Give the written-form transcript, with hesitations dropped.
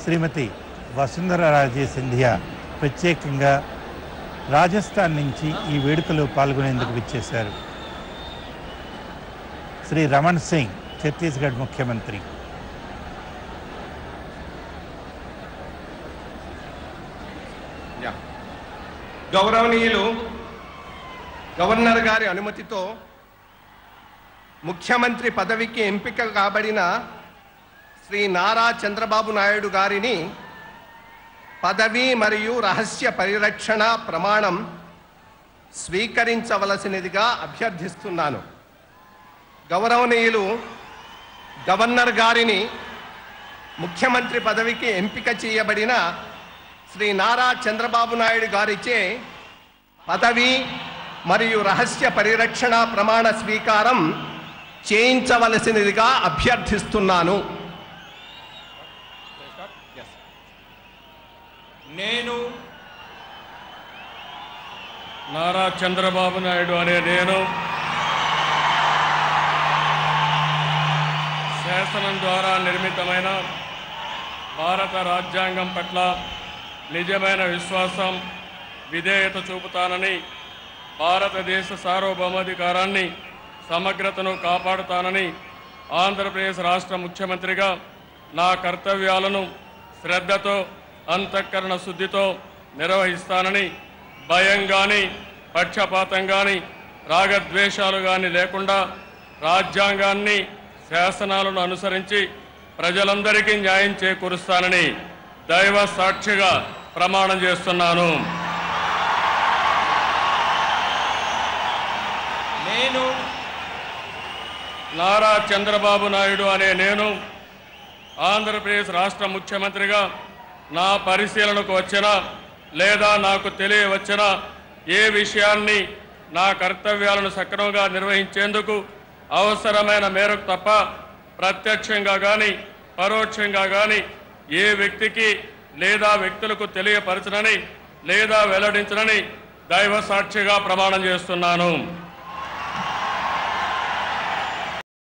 శ్రీమతి వసుంధరా రాజే సింధియా ప్రత్యేకంగా రాజస్థాన్ నుంచి ఈ వేడుకలో పాల్గొనేందుకు విచ్చేశారు. శ్రీ రమణ్ సింగ్ ఛత్తీస్గఢ్ ముఖ్యమంత్రి, గౌరవనీయులు గవర్నర్ గారి అనుమతితో ముఖ్యమంత్రి పదవికి ఎంపిక కాబడిన శ్రీ నారా చంద్రబాబు నాయుడు గారిని పదవి మరియు రహస్య పరిరక్షణ ప్రమాణం స్వీకరించవలసినదిగా అభ్యర్థిస్తున్నాను. గౌరవనీయులు గవర్నర్ గారిని ముఖ్యమంత్రి పదవికి ఎంపిక చేయబడిన శ్రీ నారా చంద్రబాబు నాయుడు గారిచే పదవి మరియు రహస్య పరిరక్షణ ప్రమాణ స్వీకారం చేయించవలసినదిగా అభ్యర్థిస్తున్నాను. నేను నారా చంద్రబాబు నాయుడు అనే నేను శాసనం ద్వారా నిర్మితమైన భారత రాజ్యాంగం పట్ల నిజమైన విశ్వాసం, విధేయత చూపుతానని, భారతదేశ సార్వభౌమాధికారాన్ని, సమగ్రతను కాపాడుతానని, ఆంధ్రప్రదేశ్ రాష్ట్ర ముఖ్యమంత్రిగా నా కర్తవ్యాలను శ్రద్ధతో, అంతఃకరణ శుద్ధితో నిర్వహిస్తానని, భయం కానీ, పక్షపాతం కానీ, రాగద్వేషాలు కానీ లేకుండా రాజ్యాంగాన్ని, శాసనాలను అనుసరించి ప్రజలందరికీ న్యాయం చేకూరుస్తానని దైవ సాక్షిగా ప్రమాణం చేస్తున్నాను. నేను నారా చంద్రబాబు నాయుడు అనే నేను ఆంధ్రప్రదేశ్ రాష్ట్ర ముఖ్యమంత్రిగా నా పరిశీలనకు వచ్చిన లేదా నాకు తెలియవచ్చిన ఏ విషయాన్ని నా కర్తవ్యాలను సక్రమంగా నిర్వహించేందుకు అవసరమైన మేరకు తప్ప ప్రత్యక్షంగా కానీ పరోక్షంగా కానీ ఏ వ్యక్తికి లేదా వ్యక్తులకు తెలియపరచనని లేదా వెల్లడించనని దైవ సాక్షిగా ప్రమాణం చేస్తున్నాను.